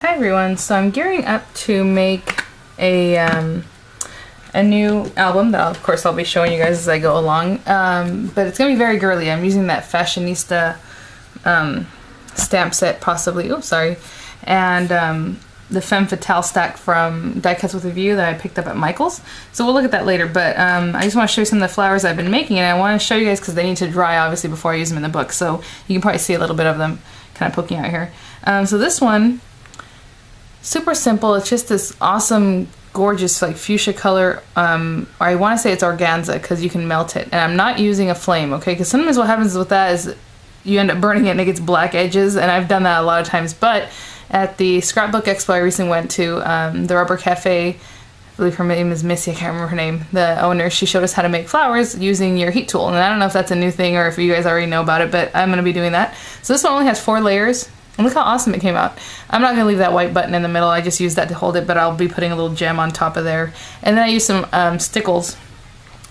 Hi everyone, so I'm gearing up to make a new album that of course I'll be showing you guys as I go along, but it's gonna be very girly. I'm using that Fashionista stamp set possibly, oh sorry, and the Femme Fatale stack from Die Cuts with a View that I picked up at Michael's. So we'll look at that later, but I just want to show you some of the flowers I've been making, and I want to show you guys because they need to dry obviously before I use them in the book, so you can probably see a little bit of them kind of poking out here. So this one, super simple. It's just this awesome, gorgeous, like fuchsia color. I want to say it's organza because you can melt it. And I'm not using a flame, okay? Because sometimes what happens with that is you end up burning it and it gets black edges, and I've done that a lot of times. But at the Scrapbook Expo I recently went to, the Rubber Cafe, I believe her name is Missy, I can't remember her name, the owner, she showed us how to make flowers using your heat tool. And I don't know if that's a new thing or if you guys already know about it, but I'm going to be doing that. So this one only has 4 layers. And look how awesome it came out. I'm not going to leave that white button in the middle. I just used that to hold it, but I'll be putting a little gem on top of there. And then I used some stickles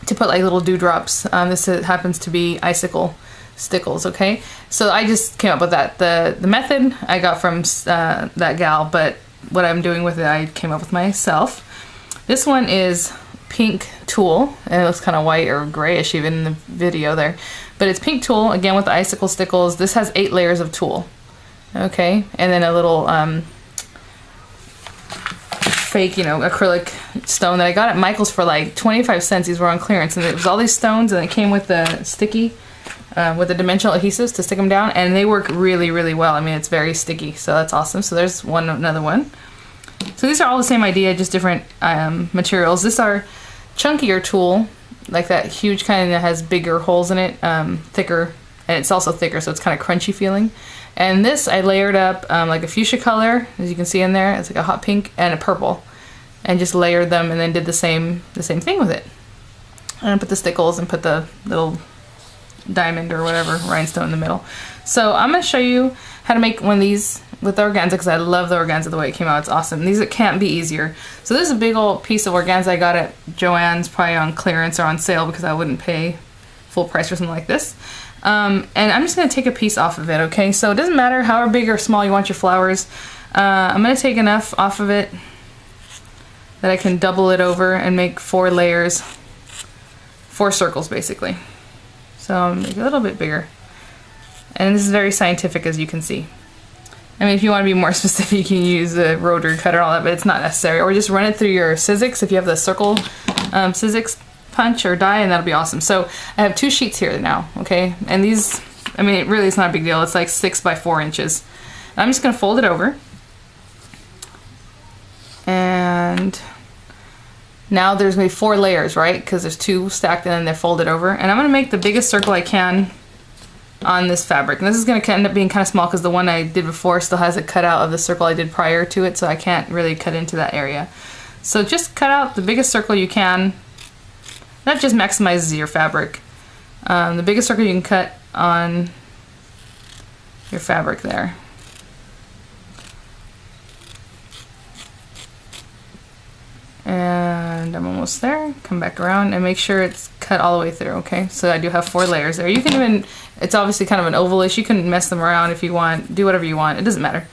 to put like little dewdrops. This happens to be icicle stickles, okay? So I just came up with that. The method I got from that gal, but what I'm doing with it I came up with myself. This one is pink tulle, and it looks kind of white or grayish even in the video there. But it's pink tulle, again with the icicle stickles. This has 8 layers of tulle. Okay, and then a little fake, acrylic stone that I got at Michael's for like 25 cents. These were on clearance, and it was all these stones, and it came with the sticky, with the dimensional adhesives to stick them down, and they work really, really well. I mean, it's very sticky, so that's awesome. So there's another one. So these are all the same idea, just different materials. These are chunkier tulle, like that huge kind that has bigger holes in it, thicker, and it's also thicker, so it's kind of crunchy feeling. And this I layered up like a fuchsia color, as you can see in there. It's like a hot pink and a purple, and just layered them, and then did the same thing with it. And I put the stickles and put the little diamond or whatever rhinestone in the middle. So I'm going to show you how to make one of these with the organza, because I love the organza the way it came out. It's awesome. These can't be easier. So this is a big old piece of organza I got at Joann's, probably on clearance or on sale, because I wouldn't pay full price for something like this. And I'm just going to take a piece off of it, okay? So it doesn't matter however big or small you want your flowers. I'm going to take enough off of it that I can double it over and make 4 layers, 4 circles basically. So I'll make it a little bit bigger. And this is very scientific, as you can see. I mean, if you want to be more specific, you can use a rotary cutter and all that, but it's not necessary. Or just run it through your Sizzix if you have the circle Sizzix punch or die, and that'll be awesome. So I have 2 sheets here now, okay? And these, I mean, it really is not a big deal. It's like 6 by 4 inches. And I'm just gonna fold it over. And now there's gonna be 4 layers, right? Because there's 2 stacked and then they're folded over. And I'm gonna make the biggest circle I can on this fabric. And this is gonna end up being kind of small because the one I did before still has a cutout of the circle I did prior to it, so I can't really cut into that area. So just cut out the biggest circle you can. That just maximizes your fabric. The biggest circle you can cut on your fabric there. And I'm almost there. Come back around and make sure it's cut all the way through, okay? So I do have 4 layers there. You can even, it's obviously kind of an ovalish. You can mess them around if you want, do whatever you want. It doesn't matter.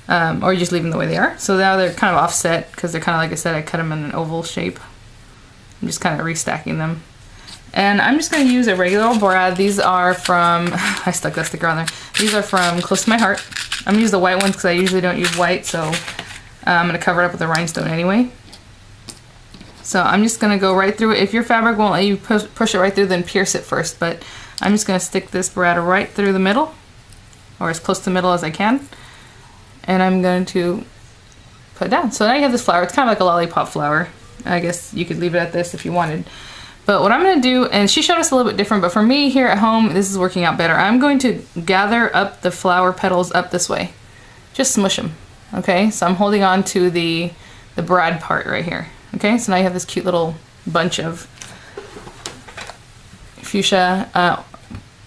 Or you just leave them the way they are. So now they're kind of offset because they're kind of, like I said, I cut them in an oval shape. I'm just kind of restacking them. And I'm just going to use a regular old brad. These are from, I stuck that sticker on there. These are from Close to My Heart. I'm going to use the white ones because I usually don't use white, so I'm going to cover it up with a rhinestone anyway. So I'm just going to go right through it. If your fabric won't let you push it right through, then pierce it first. But I'm just going to stick this brad right through the middle, or as close to the middle as I can. And I'm going to put it down. So now you have this flower. It's kind of like a lollipop flower. I guess you could leave it at this if you wanted. But what I'm going to do, and she showed us a little bit different, but for me here at home, this is working out better. I'm going to gather up the flower petals up this way. Just smush them. Okay, so I'm holding on to the brad part right here. Okay, so now you have this cute little bunch of fuchsia,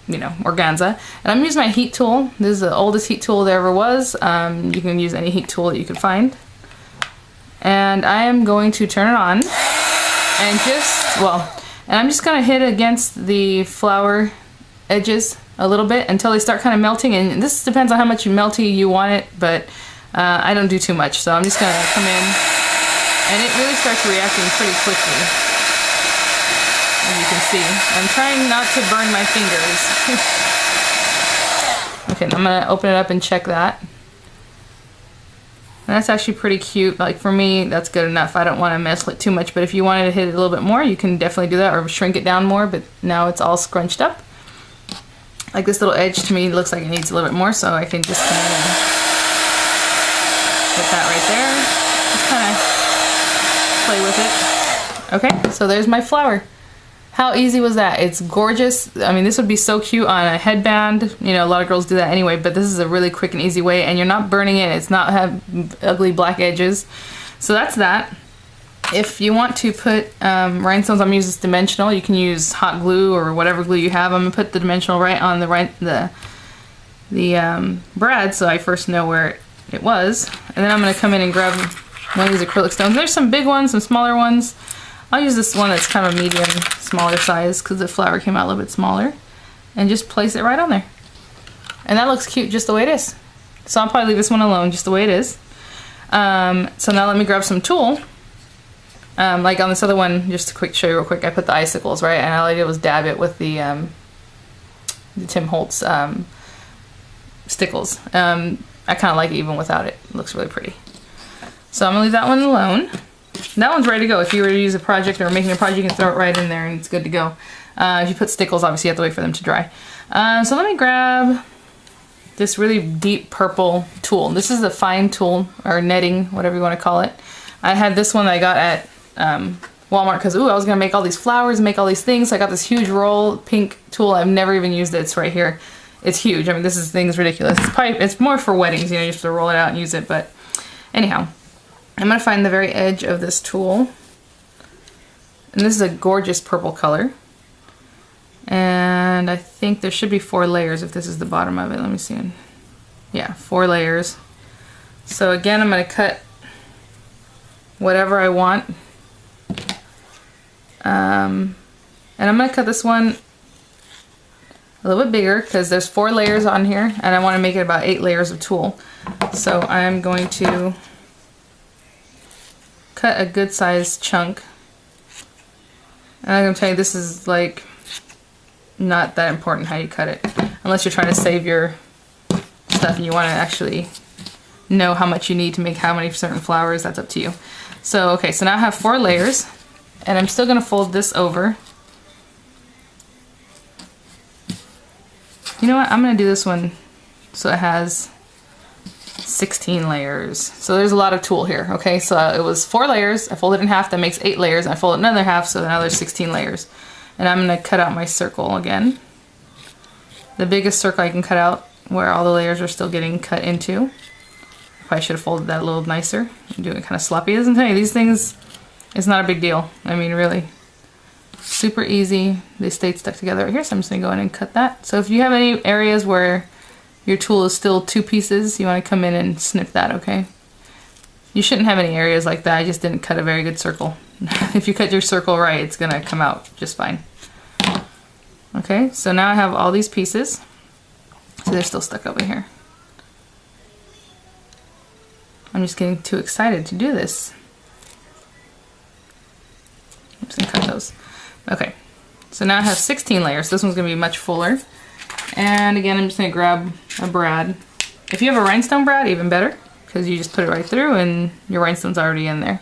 organza. And I'm using my heat tool. This is the oldest heat tool there ever was. You can use any heat tool that you can find. And I am going to turn it on and I'm just going to hit against the flower edges a little bit until they start kind of melting. And this depends on how much melty you want it, but I don't do too much, so I'm just gonna come in, and it really starts reacting pretty quickly, as you can see. I'm trying not to burn my fingers. Okay, I'm gonna open it up and check that. And that's actually pretty cute. Like for me, that's good enough. I don't want to mess with it too much, but if you wanted to hit it a little bit more, you can definitely do that, or shrink it down more, but now it's all scrunched up. Like this little edge to me looks like it needs a little bit more, so I can just come in and put that right there. Just kind of play with it. Okay, so there's my flower. How easy was that? It's gorgeous. I mean, this would be so cute on a headband. You know, a lot of girls do that anyway, but this is a really quick and easy way, and you're not burning it. It's not have ugly black edges. So that's that. If you want to put rhinestones, I'm gonna use this dimensional. You can use hot glue or whatever glue you have. I'm gonna put the dimensional right on the brad, so I first know where it was. And then I'm gonna come in and grab one of these acrylic stones. There's some big ones, some smaller ones. I'll use this one that's kind of medium, smaller size, because the flower came out a little bit smaller. And just place it right on there. And that looks cute just the way it is. So I'll probably leave this one alone just the way it is. So now let me grab some tulle. Like on this other one, just to show you real quick, I put the icicles, right? And all I did was dab it with the Tim Holtz stickles. I kind of like it even without it. It looks really pretty. So I'm going to leave that one alone. That one's ready to go. If you were to use a project or making a project, you can throw it right in there and it's good to go. If you put stickles, obviously you have to wait for them to dry. So let me grab this really deep purple tulle. This is a fine tulle, or netting, whatever you want to call it. I had this one that I got at Walmart because, I was going to make all these flowers, make all these things. So I got this huge roll, pink tulle. I've never even used it. It's right here. It's huge. I mean, this thing's ridiculous. It's more for weddings, you know, you have to roll it out and use it. But anyhow, I'm going to find the very edge of this tulle. And this is a gorgeous purple color. And I think there should be 4 layers if this is the bottom of it. Let me see. Yeah, 4 layers. So again, I'm going to cut whatever I want. And I'm going to cut this one a little bit bigger because there's 4 layers on here and I want to make it about 8 layers of tulle. So I'm going to cut a good sized chunk. And I'm going to tell you, this is like not that important how you cut it. Unless you're trying to save your stuff and you want to actually know how much you need to make how many certain flowers, that's up to you. So, okay, so now I have 4 layers. And I'm still going to fold this over. You know what? I'm going to do this one so it has 16 layers. So there's a lot of tulle here, okay? So it was 4 layers. I folded it in half. That makes 8 layers. And I folded another half, so now there's 16 layers. And I'm going to cut out my circle again. The biggest circle I can cut out where all the layers are still getting cut into. Probably should have folded that a little nicer. I'm doing it kind of sloppy. It doesn't tell you, these things, it's not a big deal. I mean, really. Super easy. They stayed stuck together right here, so I'm just going to go in and cut that. So if you have any areas where your tulle is still 2 pieces, you want to come in and snip that, okay? You shouldn't have any areas like that. I just didn't cut a very good circle. If you cut your circle right, it's going to come out just fine. Okay, so now I have all these pieces. So they're still stuck over here. I'm just getting too excited to do this. I'm just going to cut those. Okay, so now I have 16 layers. This one's going to be much fuller. And again, I'm just going to grab a brad. If you have a rhinestone brad, even better, because you just put it right through and your rhinestone's already in there.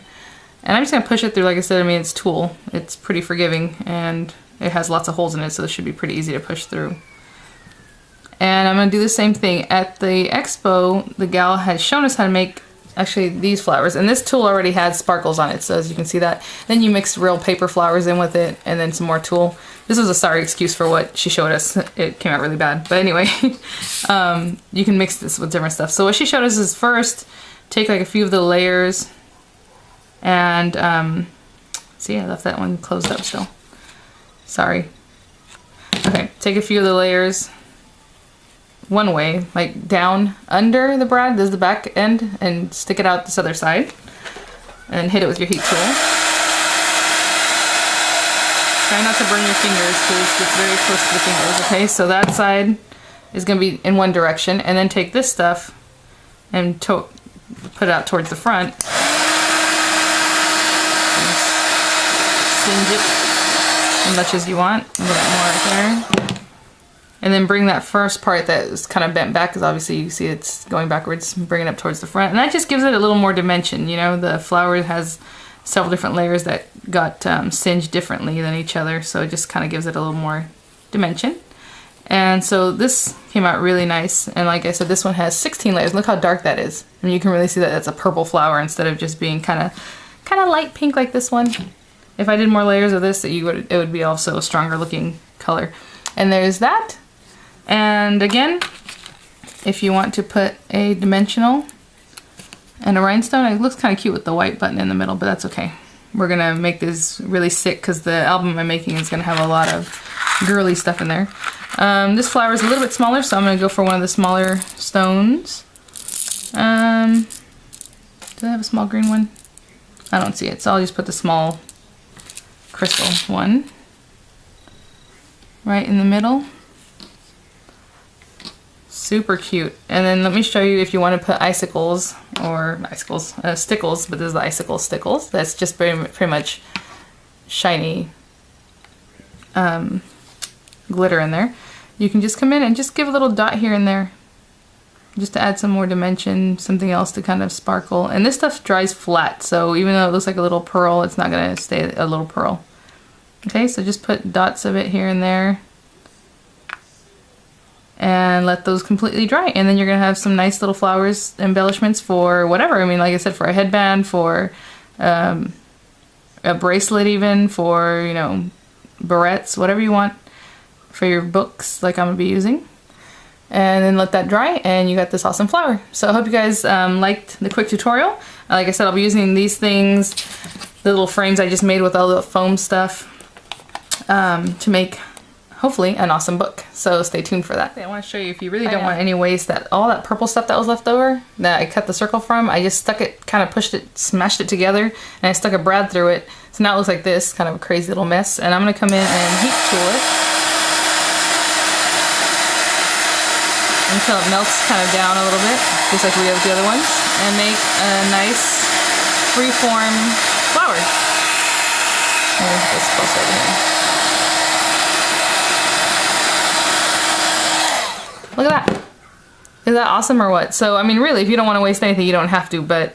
And I'm just going to push it through. Like I said, I mean, it's tulle. It's pretty forgiving and it has lots of holes in it, so it should be pretty easy to push through. And I'm going to do the same thing. At the expo, the gal had shown us how to make actually these flowers, and this tulle already had sparkles on it, so as you can see that. Then you mix real paper flowers in with it and then some more tulle. This was a sorry excuse for what she showed us. It came out really bad, but anyway. You can mix this with different stuff. So what she showed us is first take like a few of the layers and see, I left that one closed up still. Sorry. Okay, take a few of the layers one way, like down under the brad, this is the back end, and stick it out this other side and hit it with your heat tool. Try not to burn your fingers because it's very close to the fingers, okay? So that side is going to be in one direction, and then take this stuff and put it out towards the front. Singe it as much as you want. A little bit more right there. And then bring that first part that is kind of bent back, because obviously you see it's going backwards, bring it up towards the front. And that just gives it a little more dimension. You know, the flower has several different layers that got singed differently than each other, so it just kind of gives it a little more dimension. And so this came out really nice, and like I said, this one has 16 layers. Look how dark that is. And you can really see that that's a purple flower instead of just being kind of light pink like this one. If I did more layers of this, it would be also a stronger looking color. And there's that. And again, if you want to put a dimensional and a rhinestone, it looks kind of cute with the white button in the middle, but that's okay. We're gonna make this really sick because the album I'm making is gonna have a lot of girly stuff in there. This flower is a little bit smaller, so I'm gonna go for one of the smaller stones. Do I have a small green one? I don't see it, so I'll just put the small crystal one right in the middle. Super cute. And then let me show you if you want to put icicles, or stickles, but this is the icicle stickles. That's just pretty much shiny glitter in there. You can just come in and just give a little dot here and there, just to add some more dimension, something else to kind of sparkle. And this stuff dries flat, so even though it looks like a little pearl, it's not going to stay a little pearl. Okay, so just put dots of it here and there, and let those completely dry, and then you're gonna have some nice little flowers, embellishments for whatever. I mean, like I said, for a headband, for a bracelet, even for, you know, barrettes, whatever you want for your books, like I'm gonna be using. And then let that dry, and you got this awesome flower. So I hope you guys liked the quick tutorial. Like I said, I'll be using these things, the little frames I just made with all the foam stuff, to make hopefully an awesome book. So stay tuned for that. I want to show you, if you really don't want any waste, that all that purple stuff that was left over that I cut the circle from, I just stuck it, kind of pushed it, smashed it together, and I stuck a brad through it. So now it looks like this, kind of a crazy little mess. And I'm going to come in and heat tool it until it melts kind of down a little bit, just like we have the other ones, and make a nice freeform flower. Here's this close over here. Look at that. Is that awesome or what? So, I mean, really, if you don't want to waste anything, you don't have to, but,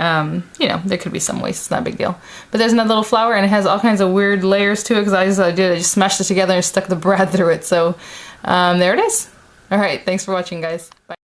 you know, there could be some waste. It's not a big deal. But there's another little flower, and it has all kinds of weird layers to it, because I just smashed it together and stuck the brad through it. So, there it is. All right, thanks for watching, guys. Bye.